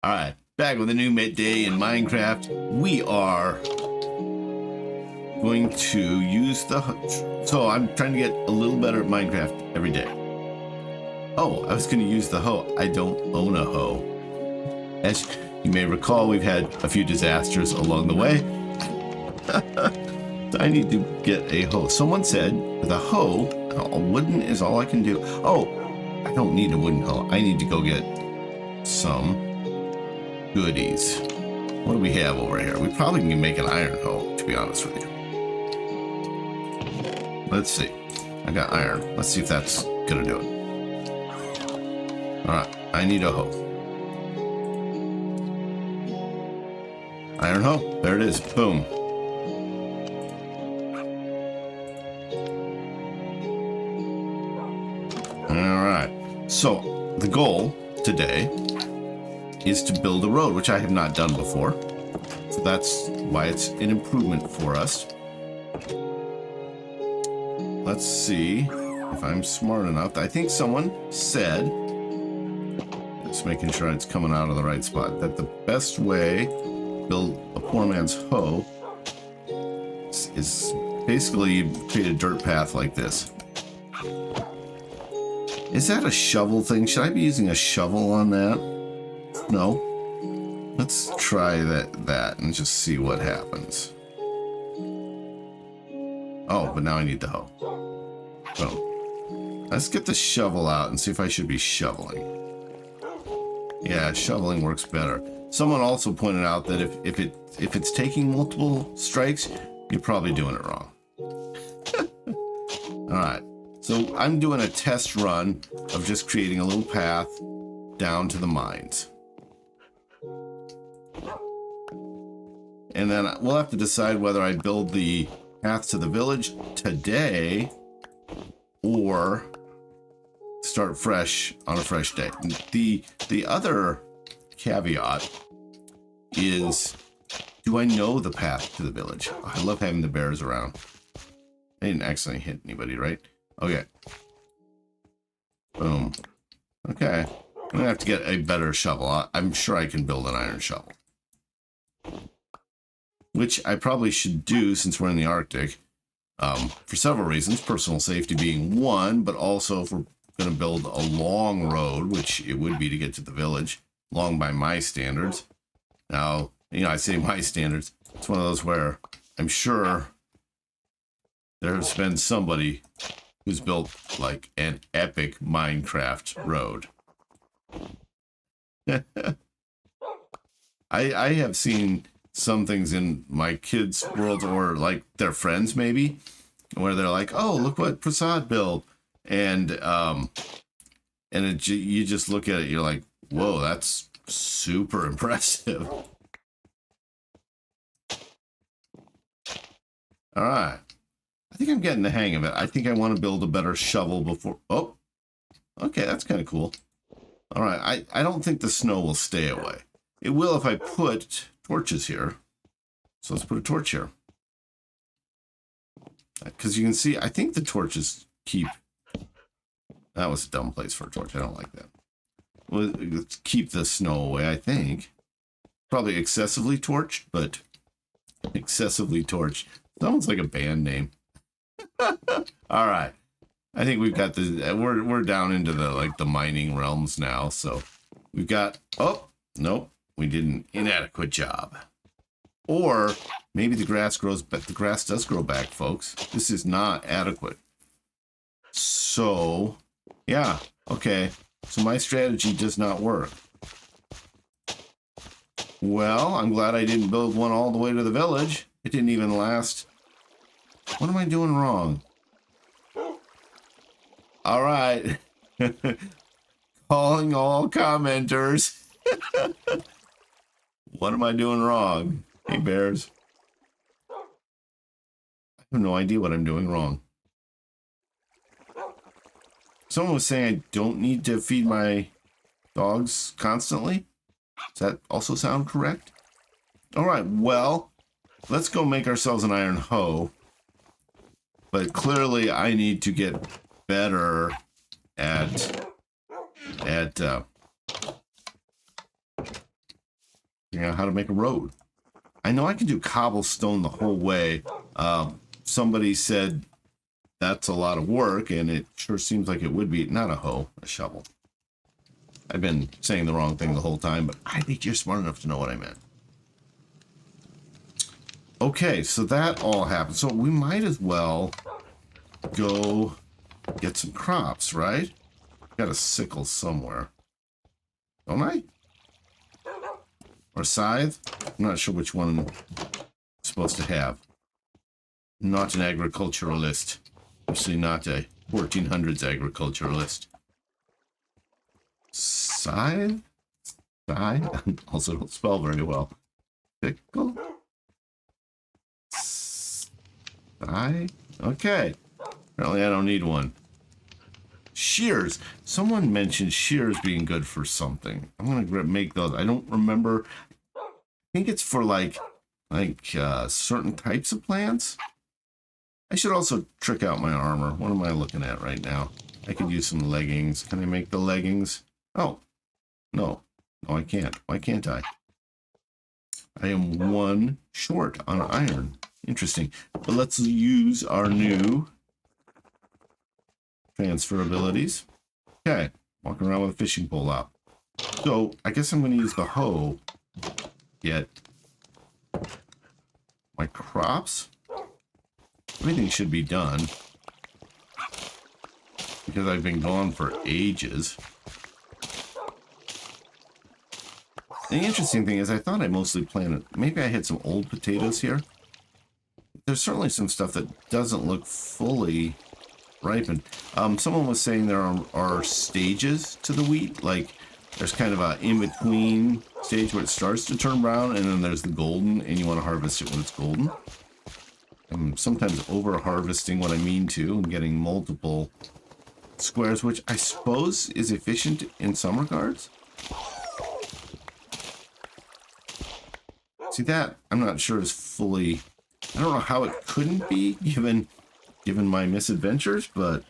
Alright, back with a new day in Minecraft. We are going to use the... So I'm trying to get a little better at Minecraft every day. Oh, I was going to use the hoe. I don't own a hoe. As you may recall, we've had a few disasters along the way. So I need to get a hoe. Someone said with a hoe, a wooden is all I can do. Oh, I don't need a wooden hoe. I need to go get some goodies. What do we have over here? We probably can make an iron hoe, to be honest with you. Let's see. I got iron. Let's see if that's gonna do it. Alright, I need a hoe. Iron hoe. There it is. Boom. Alright. So, the goal today is to build a road, which I have not done before. So that's why it's an improvement for us. Let's see if I'm smart enough. I think someone said, just making sure it's coming out of the right spot, that the best way to build a poor man's hoe is basically create a dirt path like this. Is that a shovel thing? Should I be using a shovel on that? No. Let's try that and just see what happens. Oh, but now I need the hoe. So let's get the shovel out and see if I should be shoveling. Yeah, shoveling works better. Someone also pointed out that if it's taking multiple strikes, you're probably doing it wrong. All right. So I'm doing a test run of just creating a little path down to the mines. And then we'll have to decide whether I build the path to the village today or start fresh on a fresh day. The other caveat is, do I know the path to the village? I love having the bears around. I didn't accidentally hit anybody, right? Okay. Boom. Okay. I'm gonna have to get a better shovel. I'm sure I can build an iron shovel. Which I probably should do since we're in the Arctic. For several reasons. Personal safety being one, but also if we're gonna build a long road, which it would be to get to the village. Long by my standards. Now, I say my standards. It's one of those where I'm sure there has been somebody who's built like an epic Minecraft road. I have seen some things in my kids' world, or like their friends maybe, where they're like, "Oh, look what Prasad built," and you just look at it, you're like, "Whoa, that's super impressive." All right. I think I'm getting the hang of it. I think I want to build a better shovel before... Oh, okay, that's kind of cool. All right, I don't think the snow will stay away. It will if I put torches here. So let's put a torch here. Because you can see, I think the torches keep... That was a dumb place for a torch. I don't like that. Well, let's keep the snow away, I think. Probably excessively torched, but excessively torched. Sounds like a band name. All right, I think we've got the we're down into the mining realms now, so we've got... Oh nope, we did an inadequate job. Or maybe the grass grows, but the grass does grow back, folks. This is not adequate. So yeah, okay, so my strategy does not work. Well, I'm glad I didn't build one all the way to the village. It didn't even last. What am I doing wrong? All right. Calling all commenters. What am I doing wrong? Hey, bears. I have no idea what I'm doing wrong. Someone was saying I don't need to feed my dogs constantly. Does that also sound correct? All right, well, let's go make ourselves an iron hoe. But clearly I need to get better at figuring out how to make a road. I know I can do cobblestone the whole way. Somebody said that's a lot of work, and it sure seems like it would be. Not a hoe, a shovel. I've been saying the wrong thing the whole time, but I think you're smart enough to know what I meant. Okay, so that all happened. So we might as well go get some crops, right? Got a sickle somewhere. Don't I? Or a scythe? I'm not sure which one I'm supposed to have. Not an agriculturalist. Actually, not a 1400s agriculturalist. Scythe? Scythe? Also don't spell very well. Sickle? Scythe? Okay. Apparently I don't need one. Shears. Someone mentioned shears being good for something. I'm gonna make those. I don't remember. I think it's for like certain types of plants. I should also trick out my armor. What am I looking at right now? I could use some leggings. Can I make the leggings? Oh, no. No, I can't. Why can't I? I am one short on iron. Interesting. But let's use our new transfer abilities. Okay. Walking around with a fishing pole out. So I guess I'm going to use the hoe. Get my crops. Everything should be done. Because I've been gone for ages. The interesting thing is I thought I mostly planted... Maybe I had some old potatoes here. There's certainly some stuff that doesn't look fully ripened. Someone was saying there are stages to the wheat. Like, there's kind of a in-between stage where it starts to turn brown, and then there's the golden, and you want to harvest it when it's golden. I'm sometimes over-harvesting what I mean to, and getting multiple squares, which I suppose is efficient in some regards. See, that I'm not sure is fully... I don't know how it couldn't be, given my misadventures, but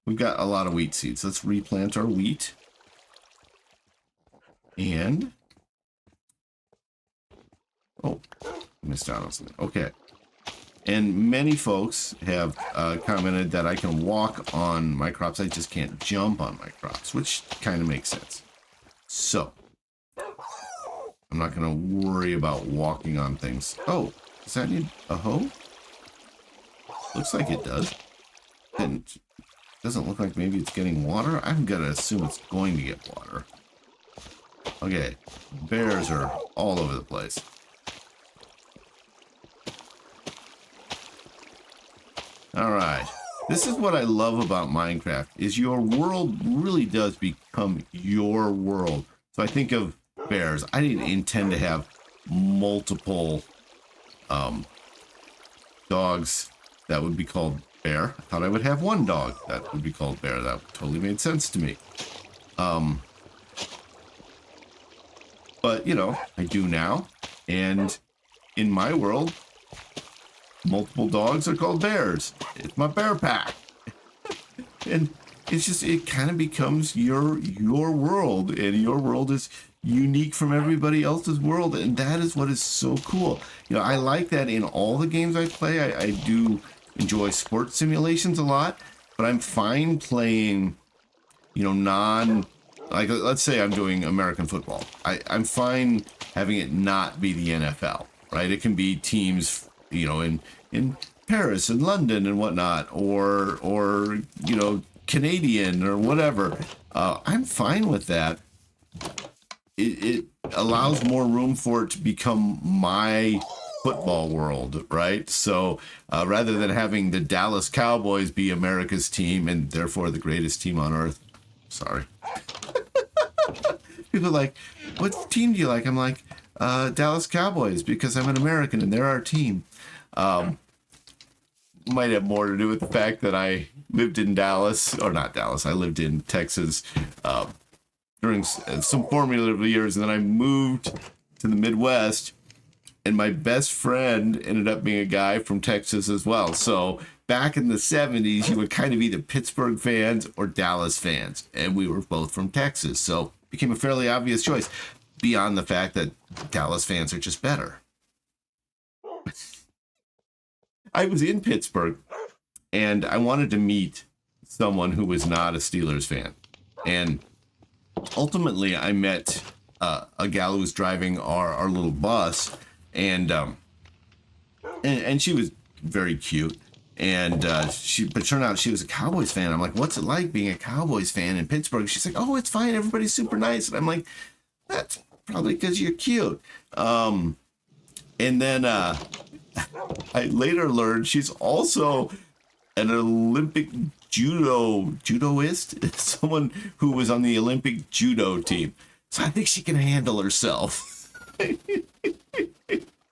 we've got a lot of wheat seeds. Let's replant our wheat. And... oh, missed out on something. Okay. And many folks have commented that I can walk on my crops. I just can't jump on my crops, which kind of makes sense. So, I'm not going to worry about walking on things. Oh, does that need a hoe? Looks like it does. And doesn't look like maybe it's getting water. I'm going to assume it's going to get water. Okay, bears are all over the place. All right. This is what I love about Minecraft, is your world really does become your world. So I think of bears. I didn't intend to have multiple dogs that would be called bear. I thought I would have one dog that would be called bear. That totally made sense to me. But, you know, I do now. And in my world, multiple dogs are called bears. It's my bear pack. And it's just, it kind of becomes your world, and your world is unique from everybody else's world, and that is what is so cool. You know, I like that in all the games I play. I do enjoy sports simulations a lot, but I'm fine playing, you know, like, let's say I'm doing American football. I'm fine having it not be the NFL, right? It can be teams, you know, in Paris and London and whatnot, or you know, Canadian or whatever. I'm fine with that. It allows more room for it to become my football world, right? So rather than having the Dallas Cowboys be America's team and therefore the greatest team on earth, sorry. People are like, what team do you like? I'm like, Dallas Cowboys, because I'm an American and they're our team. Might have more to do with the fact that I lived in Dallas, or not Dallas, I lived in Texas during some formative years, and then I moved to the Midwest, and my best friend ended up being a guy from Texas as well. So back in the 70s, you would kind of either Pittsburgh fans or Dallas fans, and we were both from Texas, so it became a fairly obvious choice. beyond the fact that Dallas fans are just better. I was in Pittsburgh and I wanted to meet someone who was not a Steelers fan. And ultimately I met a gal who was driving our little bus, and she was very cute. And but turned out she was a Cowboys fan. I'm like, what's it like being a Cowboys fan in Pittsburgh? She's like, oh, it's fine. Everybody's super nice. And I'm like, that's probably because you're cute. And then I later learned she's also an Olympic judoist, someone who was on the Olympic judo team. So I think she can handle herself.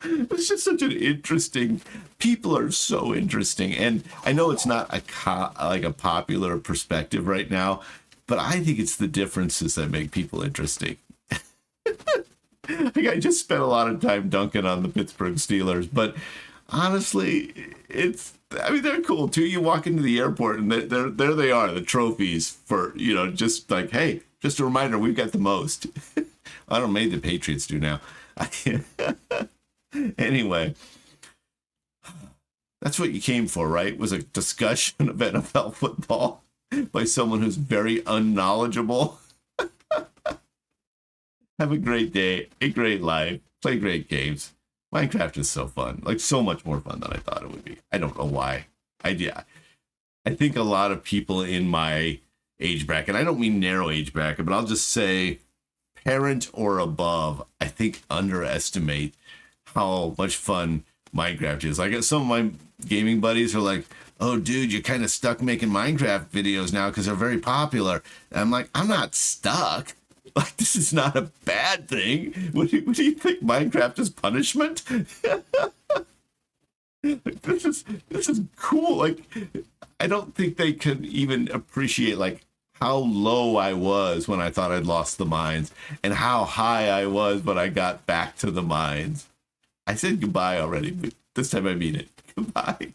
It's just such an interesting. People are so interesting, and I know it's not like a popular perspective right now, but I think it's the differences that make people interesting. Like, I just spent a lot of time dunking on the Pittsburgh Steelers, but honestly, they're cool too. You walk into the airport and there they are, the trophies for, just like, hey, just a reminder, we've got the most. I don't know, maybe the Patriots do now. Anyway, that's what you came for, right? Was a discussion of NFL football by someone who's very unknowledgeable. Have a great day, a great life, play great games. Minecraft is so fun, like so much more fun than I thought it would be. I don't know why. I think a lot of people in my age bracket, I don't mean narrow age bracket, but I'll just say parent or above, I think underestimate how much fun Minecraft is. Like, some of my gaming buddies are like, oh dude, you're kind of stuck making Minecraft videos now because they're very popular. And I'm like, I'm not stuck. Like, this is not a bad thing. What do you think? Minecraft is punishment? This is cool. Like, I don't think they could even appreciate like how low I was when I thought I'd lost the mines, and how high I was when I got back to the mines. I said goodbye already, but this time I mean it. Goodbye.